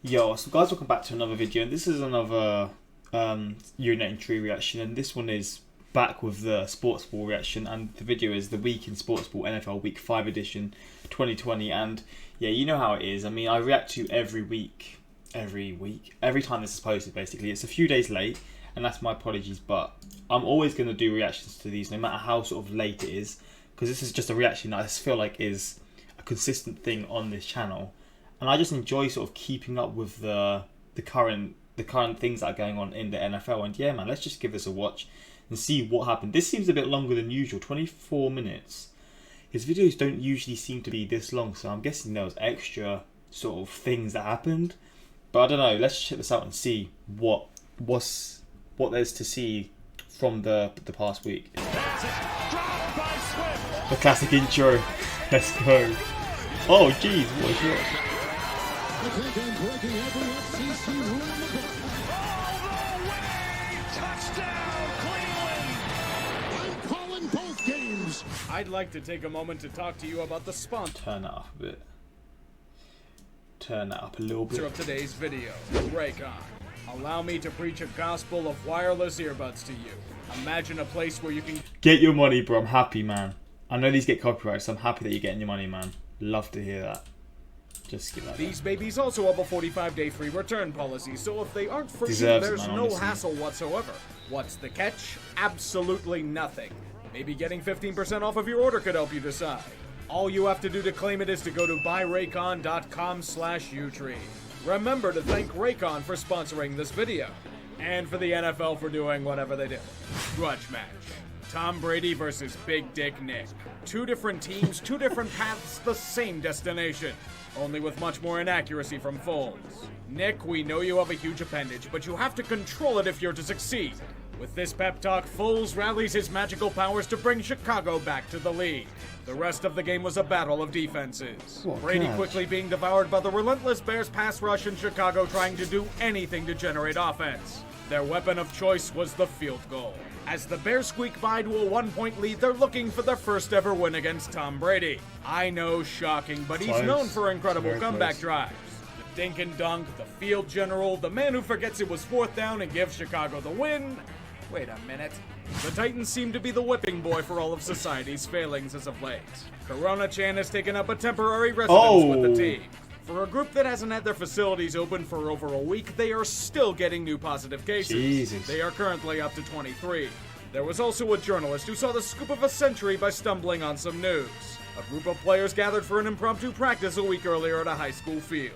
Yo, so guys, welcome back to another video, and this is another urinating tree reaction, and this one is back with the Sportsball reaction, and the video is the week in Sportsball NFL Week 5 edition 2020, and yeah, you know how it is. I mean, I react to every time this is posted, basically. It's a few days late, and that's my apologies, but I'm always going to do reactions to these, no matter how sort of late it is, because this is just a reaction that I just feel like is a consistent thing on this channel. And I just enjoy sort of keeping up with the current things that are going on in the NFL. And yeah, man, let's just give this a watch and see what happened. This seems a bit longer than usual, 24 minutes. His videos don't usually seem to be this long, so I'm guessing there was extra sort of things that happened. But I don't know, let's check this out and see what there's to see from the past week. The classic intro. Let's go. Oh jeez, what a shot. I think I'm breaking every FCC rule in the book. All the way! Touchdown, Cleveland! I'm calling both games. I'd like to take a moment to talk to you about the sponsor Turn that up a bit. Turn that up a little bit. of today's video, Raycon. Allow me to preach a gospel of wireless earbuds to you. Imagine a place where you can Get your money, bro. I'm happy, man. I know these get copyrighted, so I'm happy that you're getting your money, man. Love to hear that. Just give that. These babies also have a 45-day free return policy, so if they aren't for you, Deserves it, there's man, no honestly. hassle whatsoever. What's the catch? Absolutely nothing. Maybe getting 15% off of your order could help you decide. All you have to do to claim it is to go to buyraycon.com/utree. Remember to thank Raycon for sponsoring this video, and for the NFL for doing whatever they do. Grudge match. Tom Brady versus Big Dick Nick. Two different teams, two different paths, the same destination. Only with much more inaccuracy from Foles. Nick, we know you have a huge appendage, but you have to control it if you're to succeed. With this pep talk, Foles rallies his magical powers to bring Chicago back to the lead. The rest of the game was a battle of defenses. What Brady catch. quickly being devoured by the relentless Bears pass rush and Chicago trying to do anything to generate offense. Their weapon of choice was the field goal. As the Bears squeak by to a 1-point lead, they're looking for their first ever win against Tom Brady. I know, shocking, but he's Close. known for incredible Very comeback close. drives. The dink and dunk, the field general, the man who forgets it was fourth down and gives Chicago the win. Wait a minute. The Titans seem to be the whipping boy for all of society's failings as of late. Corona Chan has taken up a temporary residence with the team. For a group that hasn't had their facilities open for over a week, they are still getting new positive cases. Jesus. They are currently up to 23. There was also a journalist who saw the scoop of a century by stumbling on some news. A group of players gathered for an impromptu practice a week earlier at a high school field.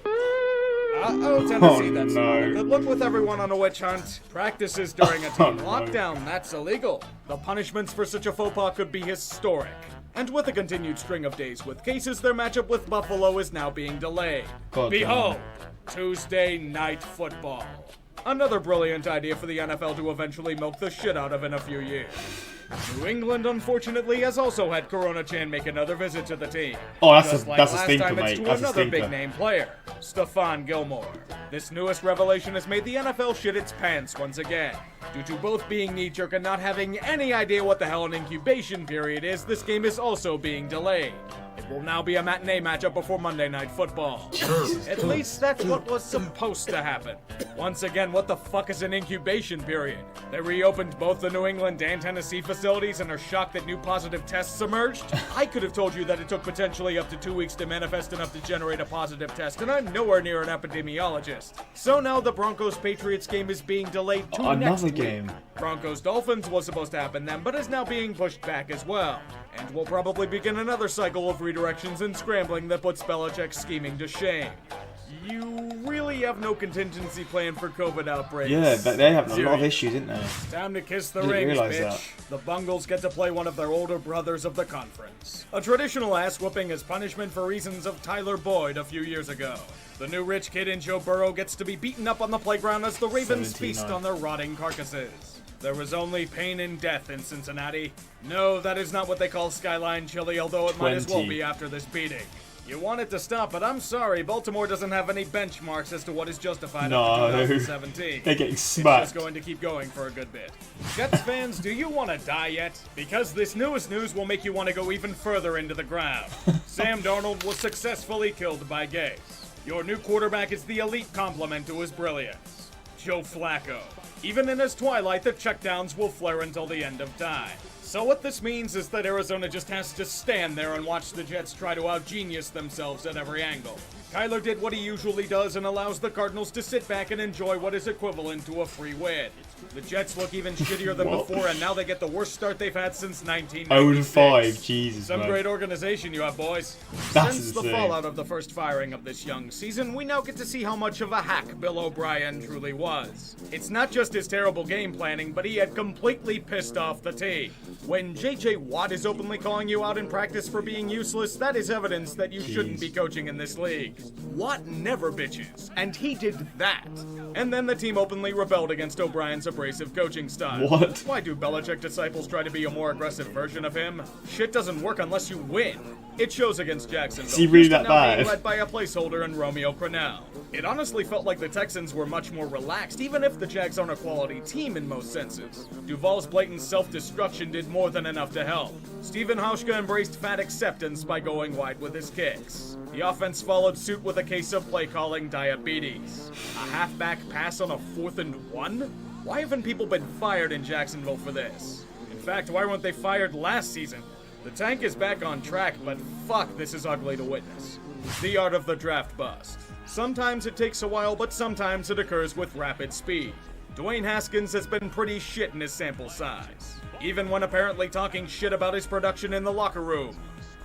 Uh-oh, Tennessee, that's not a good look with everyone on a witch hunt. Practices during a team lockdown, that's illegal. The punishments for such a faux pas could be historic. And with a continued string of days with cases, their matchup with Buffalo is now being delayed. God Behold, Tuesday Night Football. Another brilliant idea for the NFL to eventually milk the shit out of in a few years. New England, unfortunately, has also had Corona Chan make another visit to the team. Oh, that's Just a- like that's a last stinker, time, it's mate. to That's a another stinker. big-name player, Stefan Gilmore. This newest revelation has made the NFL shit its pants once again. Due to both being knee-jerk and not having any idea what the hell an incubation period is, this game is also being delayed. It will now be a matinee matchup before Monday Night Football. At least that's what was supposed to happen. Once again, what the fuck is an incubation period? They reopened both the New England and Tennessee facilities and are shocked that new positive tests emerged? I could have told you that it took potentially up to 2 weeks to manifest enough to generate a positive test, and I'm nowhere near an epidemiologist. So now the Broncos-Patriots game is being delayed to next Another week. game. Broncos-Dolphins was supposed to happen then, but is now being pushed back as well. And will probably begin another cycle of redirections and scrambling that puts Belichick's scheming to shame. You really have no contingency plan for COVID outbreaks. Yeah, but they have a lot of Serious. issues, didn't they? Time to kiss the Didn't rings, realize bitch. that. The Bungles get to play one of their older brothers of the conference. A traditional ass whooping as punishment for reasons of Tyler Boyd a few years ago. The new rich kid in Joe Burrow gets to be beaten up on the playground as the Ravens 17-9. feast on their rotting carcasses. There was only pain and death in Cincinnati. No, that is not what they call Skyline Chili, although it might as well 20. be after this beating. You want it to stop, but I'm sorry, Baltimore doesn't have any benchmarks as to what is justified No. after 2017. They're getting It's smacked. just going to keep going for a good bit. Jets fans, do you want to die yet? Because this newest news will make you want to go even further into the ground. Sam Darnold was successfully killed by Gase. Your new quarterback is the elite complement to his brilliance, Joe Flacco. Even in his twilight, the checkdowns will flare until the end of time. So what this means is that Arizona just has to stand there and watch the Jets try to out-genius themselves at every angle. Kyler did what he usually does and allows the Cardinals to sit back and enjoy what is equivalent to a free win. The Jets look even shittier than before, and now they get the worst start they've had since 1996. 0-5, Jesus, Some man. great organization you have, boys. That's Since the insane. fallout of the first firing of this young season, we now get to see how much of a hack Bill O'Brien truly was. It's not just his terrible game planning, but he had completely pissed off the team. When J.J. Watt is openly calling you out in practice for being useless, that is evidence that you shouldn't be coaching in this league. Watt never bitches, and he did that. And then the team openly rebelled against O'Brien's abrasive coaching style. What? Why do Belichick disciples try to be a more aggressive version of him? Shit doesn't work unless you win. It shows against Jacksonville. Is he really Houston that now being bad? led by a placeholder in Romeo Crennel. It honestly felt like the Texans were much more relaxed, even if the Jags aren't a quality team in most senses. Duval's blatant self-destruction did more than enough to help. Steven Hauschka embraced fat acceptance by going wide with his kicks. The offense followed suit with a case of play-calling diabetes. A halfback pass on a 4th and 1? Why haven't people been fired in Jacksonville for this? In fact, why weren't they fired last season? The tank is back on track, but fuck, this is ugly to witness. The art of the draft bust. Sometimes it takes a while, but sometimes it occurs with rapid speed. Dwayne Haskins has been pretty shit in his sample size, even when apparently talking shit about his production in the locker room.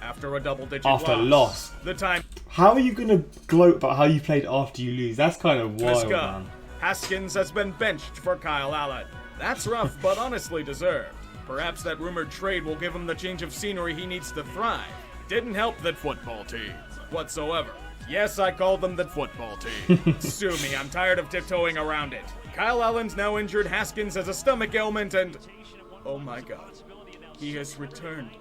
After a double-digit Loss. The time How are you going to gloat about how you played after you lose? That's kind of wild, man. Haskins has been benched for Kyle Allen. That's rough, but honestly deserved. Perhaps that rumored trade will give him the change of scenery he needs to thrive. Didn't help that football team whatsoever. Yes, I called them the football team. Sue me, I'm tired of tiptoeing around it. Kyle Allen's now injured, Haskins has a stomach ailment, and... oh my god. He has returned.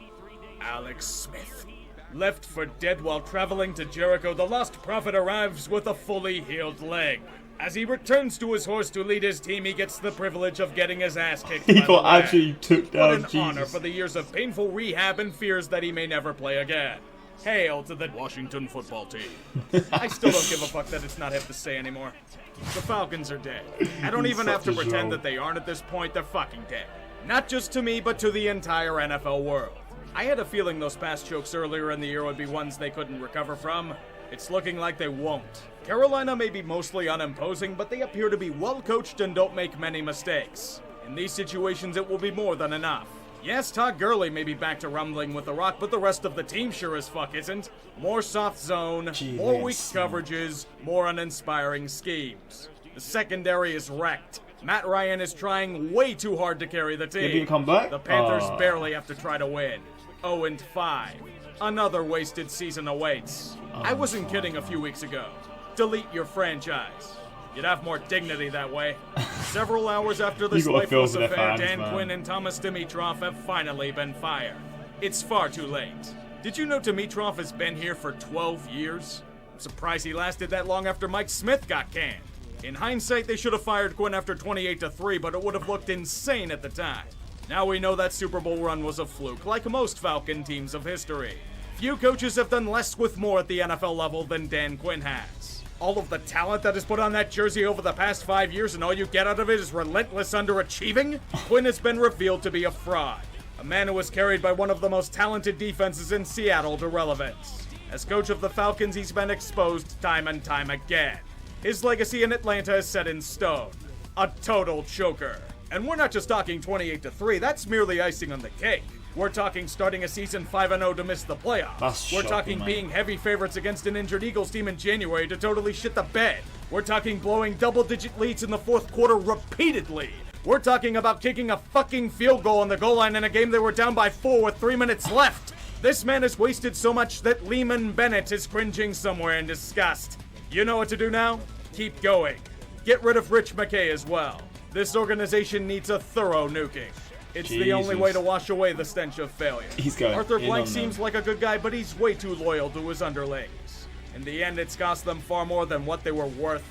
Alex Smith. Left for dead while traveling to Jericho, the lost prophet arrives with a fully healed leg. As he returns to his horse to lead his team, he gets the privilege of getting his ass kicked. He by got the leg. absolutely took down. What an Jesus. honor for the years of painful rehab and fears that he may never play again. Hail to the Washington football team. I still don't give a fuck that it's not hip to say anymore. The Falcons are dead. I don't He's even have to such a pretend troll. that they aren't at this point. They're fucking dead. Not just to me, but to the entire NFL world. I had a feeling those past chokes earlier in the year would be ones they couldn't recover from. It's looking like they won't. Carolina may be mostly unimposing, but they appear to be well coached and don't make many mistakes. In these situations, it will be more than enough. Yes, Todd Gurley may be back to rumbling with the rock, but the rest of the team sure as fuck isn't. More soft zone, more weak coverages, more uninspiring schemes. The secondary is wrecked. Matt Ryan is trying way too hard to carry the team. Did he come back? The Panthers Oh. barely have to try to win. 0-5. Another wasted season awaits. I wasn't kidding a few weeks ago. Delete your franchise. You'd have more dignity that way. Several hours after this You gotta feel lifeless for their affair, fans, Dan man. Quinn and Thomas Dimitroff have finally been fired. It's far too late. Did you know Dimitroff has been here for 12 years? I'm surprised he lasted that long after Mike Smith got canned. In hindsight, they should have fired Quinn after 28-3, but it would have looked insane at the time. Now we know that Super Bowl run was a fluke, like most Falcon teams of history. Few coaches have done less with more at the NFL level than Dan Quinn has. All of the talent that is put on that jersey over the past 5 years, and all you get out of it is relentless underachieving? Quinn has been revealed to be a fraud. A man who was carried by one of the most talented defenses in Seattle to relevance. As coach of the Falcons, he's been exposed time and time again. His legacy in Atlanta is set in stone. A total choker. And we're not just talking 28-3, that's merely icing on the cake. We're talking starting a season 5-0 to miss the playoffs. That's We're shocking, talking man. being heavy favorites against an injured Eagles team in January to totally shit the bed. We're talking blowing double-digit leads in the fourth quarter repeatedly. We're talking about kicking a fucking field goal on the goal line in a game they were down by 4 with 3 minutes left. This man has wasted so much that Lehman Bennett is cringing somewhere in disgust. You know what to do now? Keep going. Get rid of Rich McKay as well. This organization needs a thorough nuking. It's the only way to wash away the stench of failure. He's going Arthur in Blank on seems like a good guy, but he's way too loyal to his underlings. In the end, it's cost them far more than what they were worth.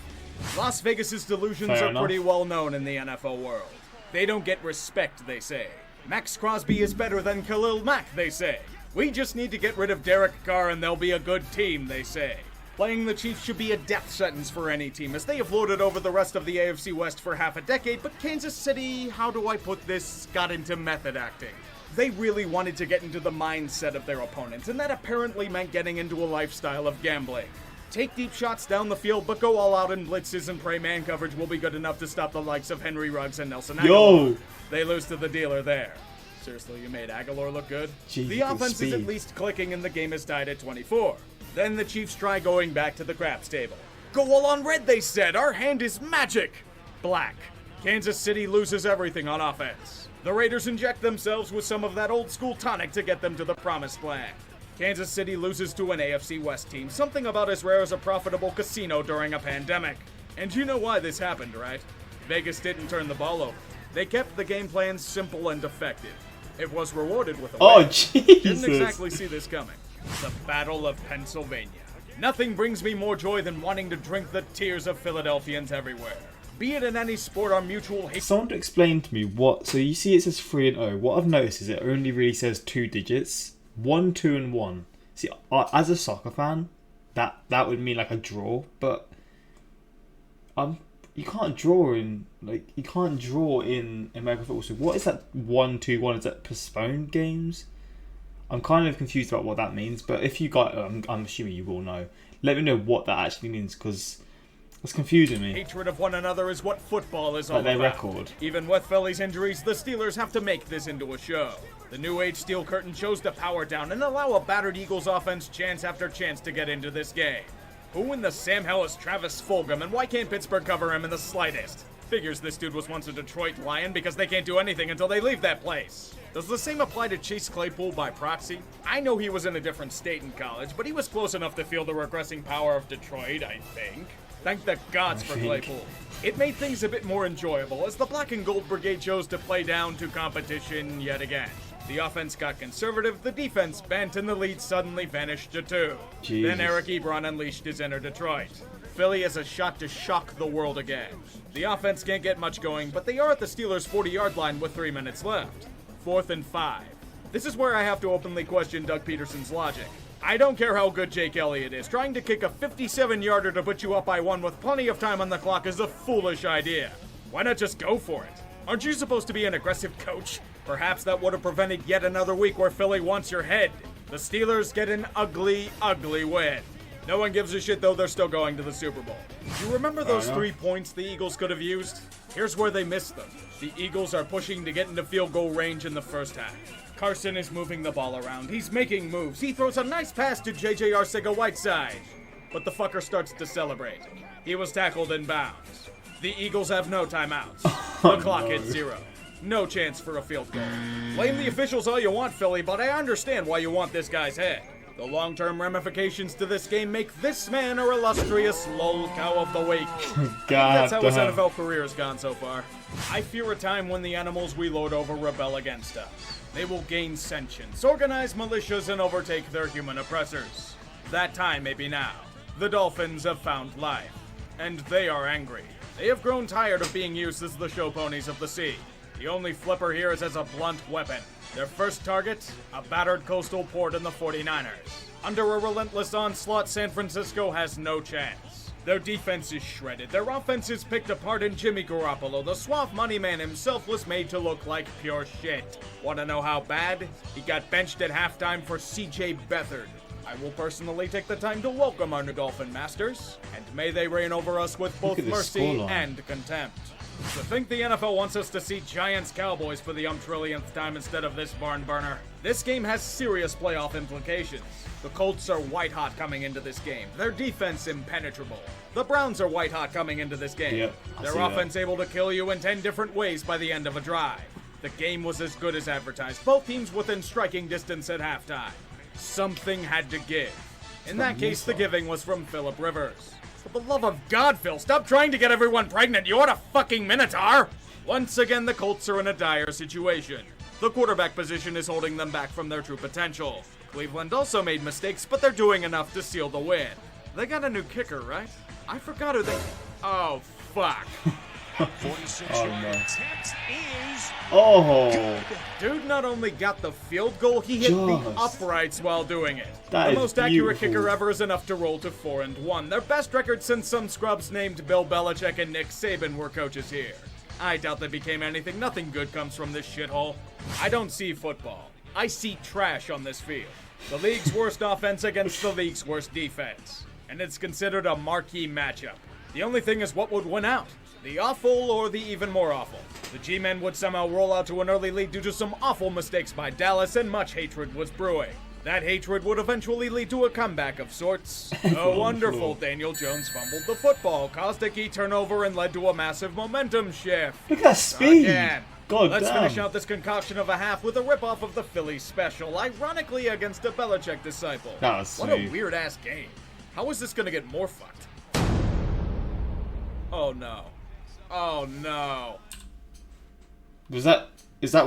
Las Vegas's delusions Fair are enough. pretty well known in the NFL world. They don't get respect, they say. Max Crosby is better than Khalil Mack, they say. We just need to get rid of Derek Carr and they'll be a good team, they say. Playing the Chiefs should be a death sentence for any team, as they have lorded over the rest of the AFC West for half a decade, but Kansas City, how do I put this, got into method acting. They really wanted to get into the mindset of their opponents, and that apparently meant getting into a lifestyle of gambling. Take deep shots down the field, but go all out in blitzes and pray man coverage will be good enough to stop the likes of Henry Ruggs and Nelson Aguilar. They lose to the dealer there. Seriously, you made Aguilar look good? The offense is at least clicking and the game is tied at 24. Then the Chiefs try going back to the craps table. Go all on red, they said. Our hand is magic. Black. Kansas City loses everything on offense. The Raiders inject themselves with some of that old school tonic to get them to the promised land. Kansas City loses to an AFC West team, something about as rare as a profitable casino during a pandemic. And you know why this happened, right? Vegas didn't turn the ball over. They kept the game plan simple and effective. It was rewarded with a win. Oh, Jesus. Didn't exactly see this coming. The Battle of Pennsylvania. Nothing brings me more joy than wanting to drink the tears of Philadelphians everywhere. Be it in any sport, our mutual hate. Someone to explain to me what. So you see, it says 3 and 0. What I've noticed is it only really says 2 digits: 1, 2, and 1. See, as a soccer fan, that would mean like a draw, but you can't draw in American football. So what is that 1, 2, 1? Is that postponed games? I'm kind of confused about what that means, but if you got, I'm assuming you will know. Let me know what that actually means, because it's confusing me. Hatred of one another is what football is all their about. record. Even with Philly's injuries, the Steelers have to make this into a show. The New Age Steel Curtain chose to power down and allow a battered Eagles offense chance after chance to get into this game. Who in the Sam hell is Travis Fulgham, and why can't Pittsburgh cover him in the slightest? Figures this dude was once a Detroit Lion because they can't do anything until they leave that place. Does the same apply to Chase Claypool by proxy? I know he was in a different state in college, but he was close enough to feel the regressing power of Detroit, I think. Thank the gods for Claypool. It made things a bit more enjoyable as the Black and Gold Brigade chose to play down to competition yet again. The offense got conservative, the defense bent, and the lead suddenly vanished to 2. Jesus. Then Eric Ebron unleashed his inner Detroit. Philly has a shot to shock the world again. The offense can't get much going, but they are at the Steelers' 40-yard line with 3 minutes left. 4th and 5. This is where I have to openly question Doug Peterson's logic. I don't care how good Jake Elliott is, trying to kick a 57-yarder to put you up by 1 with plenty of time on the clock is a foolish idea. Why not just go for it? Aren't you supposed to be an aggressive coach? Perhaps that would have prevented yet another week where Philly wants your head. The Steelers get an ugly, ugly win. No one gives a shit though, they're still going to the Super Bowl. You remember those 3 points the Eagles could have used? Here's where they missed them. The Eagles are pushing to get into field goal range in the first half. Carson is moving the ball around. He's making moves. He throws a nice pass to J.J. Arcega-Whiteside. But the fucker starts to celebrate. He was tackled in bounds. The Eagles have no timeouts. The clock hits 0. No chance for a field goal. Blame the officials all you want, Philly, but I understand why you want this guy's head. The long-term ramifications to this game make this man our illustrious lol cow of the week. That's how his NFL career has gone so far. I fear a time when the animals we lord over rebel against us. They will gain sentience, organize militias, and overtake their human oppressors. That time may be now. The dolphins have found life, and they are angry. They have grown tired of being used as the show ponies of the sea. The only flipper here is as a blunt weapon. Their first target, a battered coastal port in the 49ers. Under a relentless onslaught, San Francisco has no chance. Their defense is shredded. Their offense is picked apart, and Jimmy Garoppolo, the suave money man himself, was made to look like pure shit. Want to know how bad? He got benched at halftime for C.J. Beathard. I will personally take the time to welcome our new Dolphin Masters, and may they reign over us with both mercy and contempt. To think the NFL wants us to see Giants-Cowboys for the trillionth time instead of this barn burner. This game has serious playoff implications. The Colts are white-hot coming into this game. Their defense impenetrable. The Browns are white-hot coming into this game. Their offense able to kill you in 10 different ways by the end of a drive. The game was as good as advertised. Both teams within striking distance at halftime. Something had to give. In that case, the giving was from Phillip Rivers. For the love of God, Phil, stop trying to get everyone pregnant. You're a fucking Minotaur. Once again, the Colts are in a dire situation. The quarterback position is holding them back from their true potential. Cleveland also made mistakes, but they're doing enough to seal the win. They got a new kicker, right? I forgot who they... Oh, fuck. Oh no. Oh. Dude not only got the field goal, he hit the Just. uprights while doing it. That The is most accurate beautiful. kicker ever is enough to roll to 4-1. Their best record since some scrubs named Bill Belichick and Nick Saban were coaches here. I doubt they became anything. Nothing good comes from this shithole. I don't see football. I see trash on this field. The league's worst offense against the league's worst defense. And it's considered a marquee matchup. The only thing is what would win out? The awful or the even more awful? The G-Men would somehow roll out to an early lead due to some awful mistakes by Dallas, and much hatred was brewing. That hatred would eventually lead to a comeback of sorts. A wonderful Daniel Jones fumbled the football, caused a key turnover, and led to a massive momentum shift. Look at that speed. Again. God Let's damn. finish out this concoction of a half with a ripoff of the Phillies special, ironically against a Belichick disciple. That was What a smooth. weird-ass game. How is this gonna get more fucked? Oh no. Oh no. Is that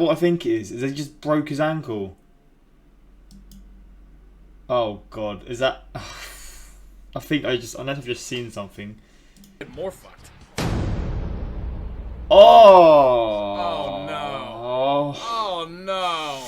what I think it is? Is he just broke his ankle? Oh god, is that? I think unless I've just seen something. Get more fucked. Oh! Oh no. Oh no.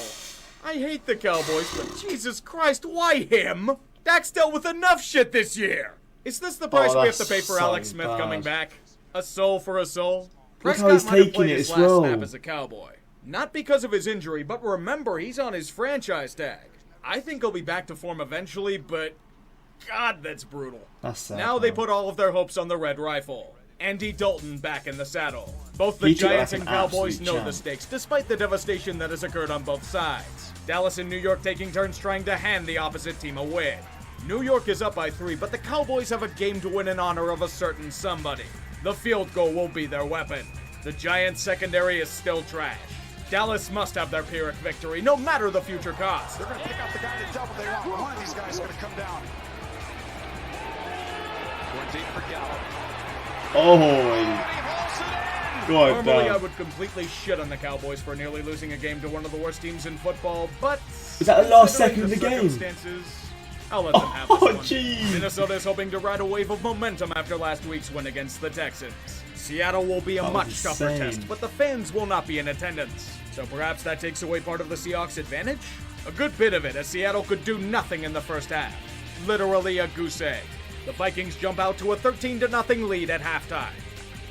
I hate the Cowboys, but Jesus Christ, why him? Dak's dealt with enough shit this year. Is this the price we have to that's pay for so Alex Smith bad. coming back? A soul for a soul? Look how Prescott he's might have taking played it his as last well. snap as a Cowboy. Not because of his injury, but remember, he's on his franchise tag. I think he'll be back to form eventually, but God, that's brutal. That's sad, Now they man. put all of their hopes on the Red Rifle. Andy Dalton back in the saddle. Both the He took it Giants like and an Cowboys absolute know the champ. stakes, despite the devastation that has occurred on both sides. Dallas and New York taking turns trying to hand the opposite team a win. New York is up by 3, but the Cowboys have a game to win in honor of a certain somebody. The field goal will be their weapon. The Giants' secondary is still trash. Dallas must have their Pyrrhic victory, no matter the future cost. They're going to pick out the guy to double. They want one of these guys is going to come down. Going deep for Gallup. Oh! God Normally, I damn. would completely shit on the Cowboys for nearly losing a game to one of the worst teams in football, but Is that the last considering second of the game? circumstances, I'll let them have this Oh, one. jeez. Minnesota is hoping to ride a wave of momentum after last week's win against the Texans. Seattle will be a That much was tougher insane. test, but the fans will not be in attendance. So perhaps that takes away part of the Seahawks' advantage? A good bit of it, as Seattle could do nothing in the first half. Literally a goose egg. The Vikings jump out to a 13-0 lead at halftime.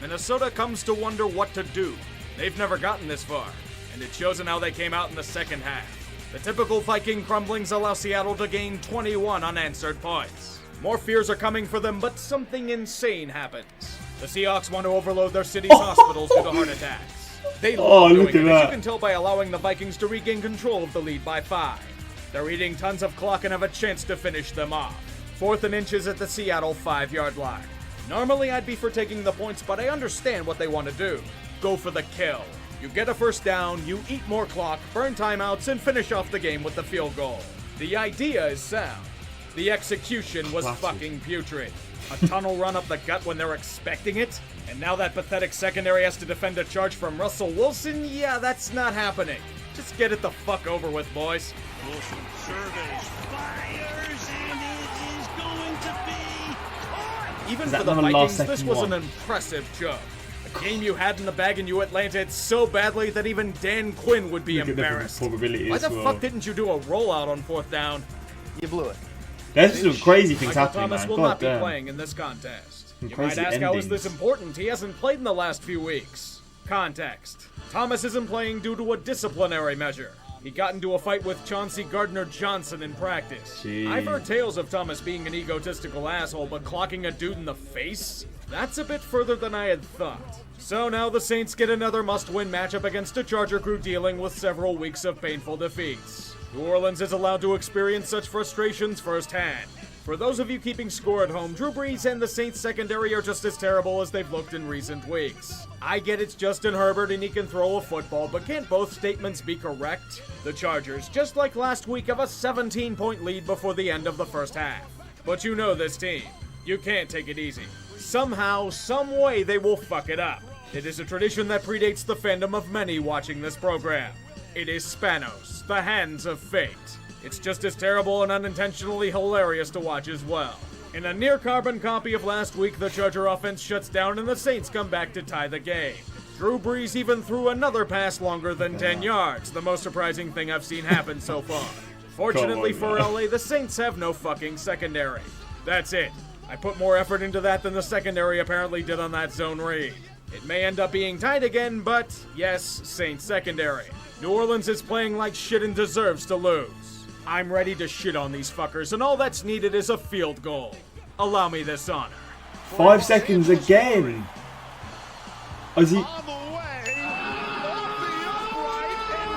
Minnesota comes to wonder what to do. They've never gotten this far, and it shows in how they came out in the second half. The typical Viking crumblings allow Seattle to gain 21 unanswered points. More fears are coming for them, but something insane happens. The Seahawks want to overload their city's hospitals due to heart attacks. They love look doing at it, as that. you can tell by allowing the Vikings to regain control of the lead by 5. They're eating tons of clock and have a chance to finish them off. 4th and inches at the Seattle 5-yard line. Normally I'd be for taking the points, but I understand what they want to do. Go for the kill. You get a first down, you eat more clock, burn timeouts, and finish off the game with the field goal. The idea is sound. The execution was Classic. fucking putrid. A tunnel run up the gut when they're expecting it? And now that pathetic secondary has to defend a charge from Russell Wilson? Yeah, that's not happening. Just get it the fuck over with, boys. Wilson surveys, fires, and it is going to be caught. Even Is for that the another last Vikings, this second was one? an impressive job. A game you had in the bag and you Atlanta it so badly that even Dan Quinn would be Look at the embarrassed. probability Why as the well. fuck didn't you do a rollout on 4th down? You blew it. There's some crazy things Michael happening, Thomas man. will God not be damn. playing in this contest. Some You might crazy ask, how is this endings. important? He hasn't played in the last few weeks. Context. Thomas isn't playing due to a disciplinary measure. He got into a fight with Chauncey Gardner-Johnson in practice. Jeez. I've heard tales of Thomas being an egotistical asshole, but clocking a dude in the face? That's a bit further than I had thought. So now the Saints get another must-win matchup against a Charger crew dealing with several weeks of painful defeats. New Orleans is allowed to experience such frustrations firsthand. For those of you keeping score at home, Drew Brees and the Saints secondary are just as terrible as they've looked in recent weeks. I get it's Justin Herbert and he can throw a football, but can't both statements be correct? The Chargers, just like last week, have a 17-point lead before the end of the first half. But you know this team. You can't take it easy. Somehow, some way, they will fuck it up. It is a tradition that predates the fandom of many watching this program. It is Spanos, the Hands of Fate. It's just as terrible and unintentionally hilarious to watch as well. In a near-carbon copy of last week, the Charger offense shuts down and the Saints come back to tie the game. Drew Brees even threw another pass longer than 10 yards, the most surprising thing I've seen happen so far. Fortunately for LA, the Saints have no fucking secondary. That's it. I put more effort into that than the secondary apparently did on that zone read. It may end up being tight again, but yes, Saints secondary. New Orleans is playing like shit and deserves to lose. I'm ready to shit on these fuckers, and all that's needed is a field goal. Allow me this honor. 5 seconds again. Is he?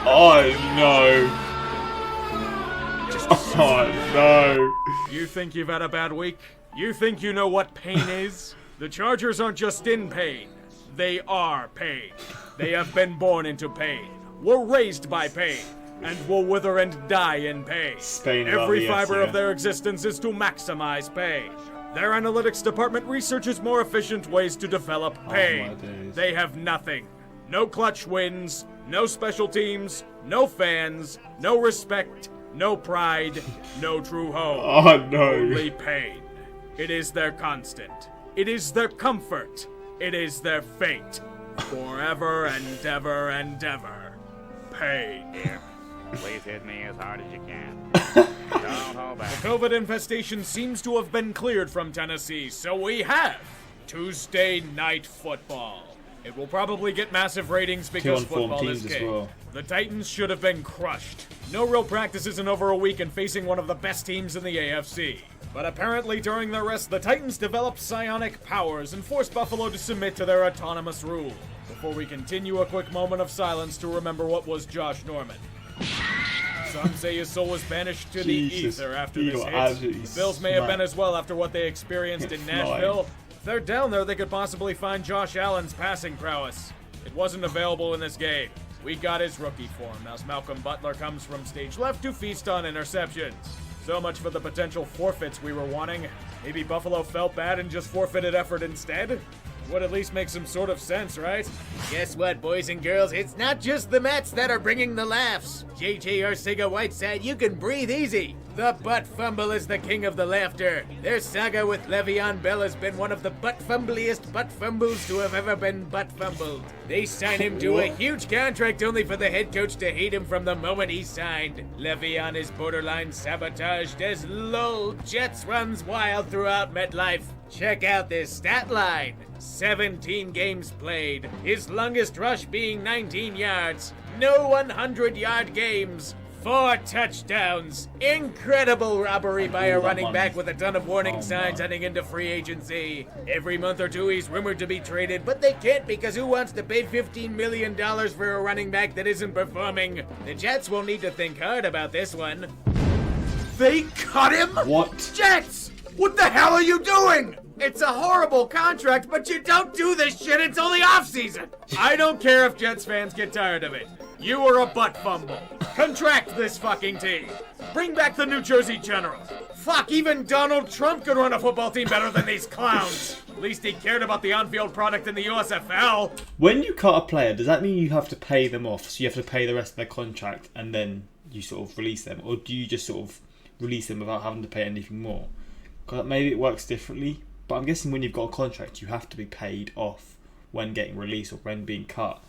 Oh no. Oh no. You think you've had a bad week? You think you know what pain is? The Chargers aren't just in pain. They are pain. They have been born into pain, were raised by pain, and will wither and die in pain. Every fiber of their existence is to maximize pain. Their analytics department researches more efficient ways to develop pain. They have nothing. No clutch wins, no special teams, no fans, no respect, no pride, no true home. Oh no. Only pain. It is their constant. It is their comfort. It is their fate. Forever and ever and ever. Pain. Here, please hit me as hard as you can. Don't hold back. The COVID infestation seems to have been cleared from Tennessee, so we have Tuesday Night Football. It will probably get massive ratings because football is king. Well. The Titans should have been crushed. No real practices in over a week and facing one of the best teams in the AFC. But apparently during their rest, the Titans developed psionic powers and forced Buffalo to submit to their autonomous rule. Before we continue, a quick moment of silence to remember what was Josh Norman. Some say his soul was banished to the ether after this hit. The Bills may have been as well after what they experienced in Nashville. If they're down there, they could possibly find Josh Allen's passing prowess. It wasn't available in this game. We got his rookie form as Malcolm Butler comes from stage left to feast on interceptions. So much for the potential forfeits we were wanting. Maybe Buffalo felt bad and just forfeited effort instead? Would at least make some sort of sense, right? Guess what, boys and girls? It's not just the Mets that are bringing the laughs. J.J. Arcega-Whiteside, you can breathe easy. The butt fumble is the king of the laughter. Their saga with Le'Veon Bell has been one of the butt fumbliest butt fumbles to have ever been butt fumbled. They signed him to a huge contract only for the head coach to hate him from the moment he signed. Le'Veon is borderline sabotaged as LOL Jets runs wild throughout MetLife. Check out this stat line. 17 games played, his longest rush being 19 yards, no 100-yard games, 4 touchdowns. Incredible robbery by a running back with a ton of warning signs heading into free agency. Every month or two he's rumored to be traded, but they can't because who wants to pay $15 million for a running back that isn't performing? The Jets will need to think hard about this one. They cut him? What? Jets! What the hell are you doing? It's a horrible contract, but you don't do this shit. It's only off-season. I don't care if Jets fans get tired of it. You were a butt fumble. Contract this fucking team. Bring back the New Jersey General. Fuck, even Donald Trump could run a football team better than these clowns. At least he cared about the on-field product in the USFL. When you cut a player, does that mean you have to pay them off? So you have to pay the rest of their contract and then you sort of release them? Or do you just sort of release them without having to pay anything more? Because maybe it works differently. But I'm guessing when you've got a contract, you have to be paid off when getting released or when being cut.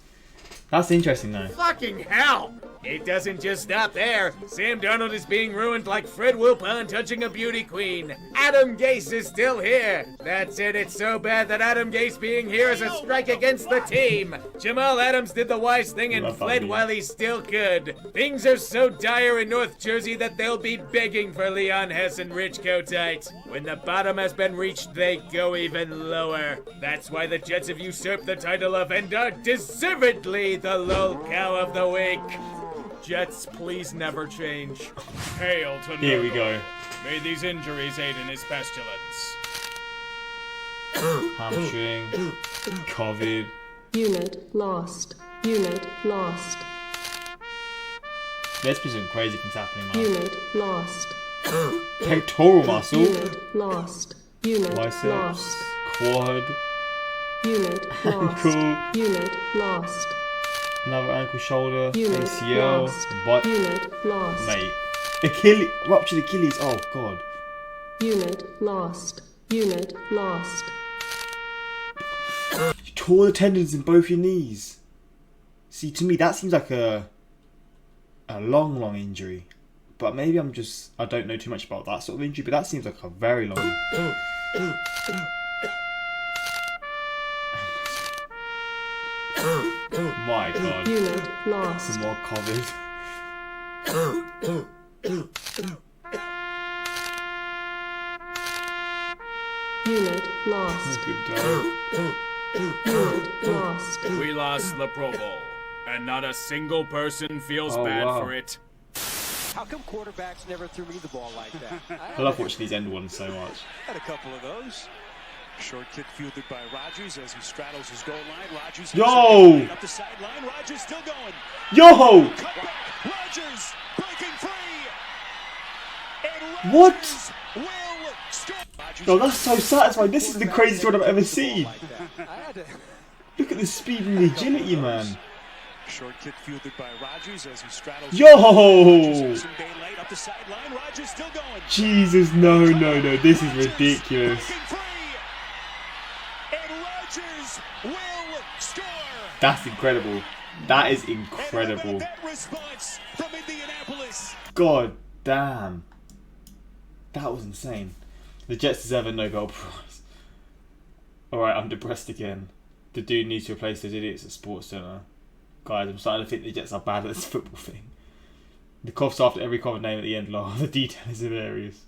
That's interesting, though. Fucking hell! It doesn't just stop there. Sam Darnold is being ruined like Fred Wilpon touching a beauty queen. Adam Gase is still here. That's it. It's so bad that Adam Gase being here is a strike against the team. Jamal Adams did the wise thing and fled while he still could. Things are so dire in North Jersey that they'll be begging for Leon Hess and Rich Kotite. When the bottom has been reached, they go even lower. That's why the Jets have usurped the title of and are deservedly the lol cow of the week. Jets, please never change. Hail to Here we go. May these injuries aid in his pestilence. Hamstring. COVID. Unit lost. Unit lost. There's been some crazy things happening, man. Unit lost. Pectoral muscle. Unit lost. Unit Biceps. lost. Quad. Unit lost. Ankle. Unit lost. Another ankle, shoulder, Unit ACL, lost. butt. Unit lost. Mate. Achilles. Ruptured Achilles. Oh, God. Unit lost. Unit lost. You tore the tendons in both your knees. See, to me, that seems like a long injury. But maybe I don't know too much about that sort of injury, but that seems like a very long. My God. Unit lost. Some more COVID. Unit lost. Good time. Unit lost. We lost the Pro Bowl, and not a single person feels bad wow. for it. How come quarterbacks never threw me the ball like that? I love watching these end ones so much. Had a couple of those. Short kick fielded by Rodgers as he straddles his goal line. Rodgers Yo! up the sideline. Rodgers still going. Yo! Cutback. Rodgers breaking free. And What? Rodgers will score. Rodgers No, that's so satisfying. This is the craziest one I've ever seen. Look at the speed and the agility, man. Short kick fielded by Rodgers as he straddles. Yo! Rodgers up the sideline. Rodgers still going. Jesus, no. This is ridiculous. Breaking free. And Rodgers will score. That's incredible. That is incredible. That response from Indianapolis. God damn. That was insane. The Jets deserve a Nobel Prize. Alright, I'm depressed again. The dude needs to replace those idiots at Sports Center. Guys, I'm starting to think the Jets are bad at this football thing. The coughs after every common name at the end laugh. The detail is hilarious.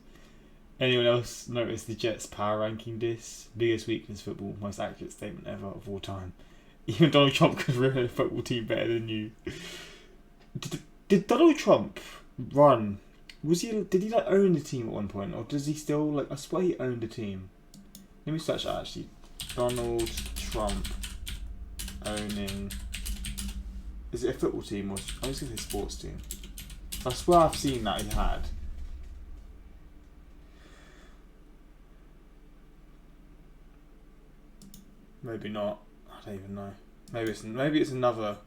Anyone else notice the Jets power ranking this? Biggest weakness football, most accurate statement ever of all time. Even Donald Trump could run a football team better than you. Did Donald Trump run? Did he like own the team at one point, or does he still like? I swear he owned the team. Let me search that actually. Donald Trump owning. Is it a football team or I'm just gonna say sports team? I swear I've seen that he had. Maybe not. I don't even know. Maybe it's another.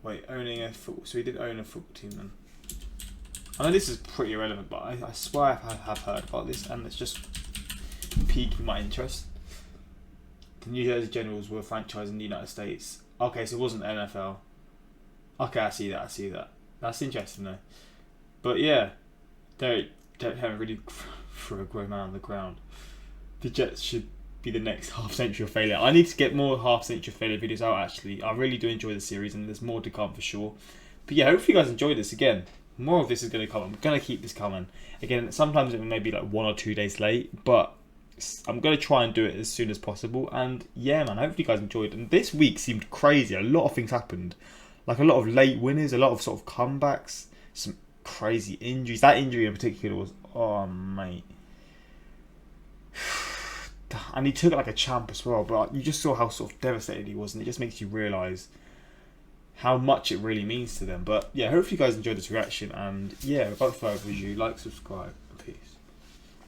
Wait, owning a football. So he did own a football team then. I know this is pretty irrelevant, but I swear I have heard about this, and it's just piquing my interest. The New Jersey Generals were a franchise in the United States. Okay, so it wasn't NFL. Okay, I see that. That's interesting though. But yeah, they haven't really threw a grown man on the ground. The Jets should be the next half-century of failure. I need to get more half-century failure videos out actually. I really do enjoy the series and there's more to come for sure. But yeah, hopefully you guys enjoy this again. More of this is going to come. I'm going to keep this coming. Again, sometimes it may be like 1 or 2 days late, but I'm going to try and do it as soon as possible. And yeah, man, hopefully you guys enjoyed. And this week seemed crazy. A lot of things happened. Like a lot of late winners, a lot of sort of comebacks, some crazy injuries. That injury in particular was, oh mate. And he took it like a champ as well, but you just saw how sort of devastated he was, and it just makes you realise how much it really means to them. But yeah, hopefully you guys enjoyed this reaction, and yeah, without further ado, like, subscribe, and peace.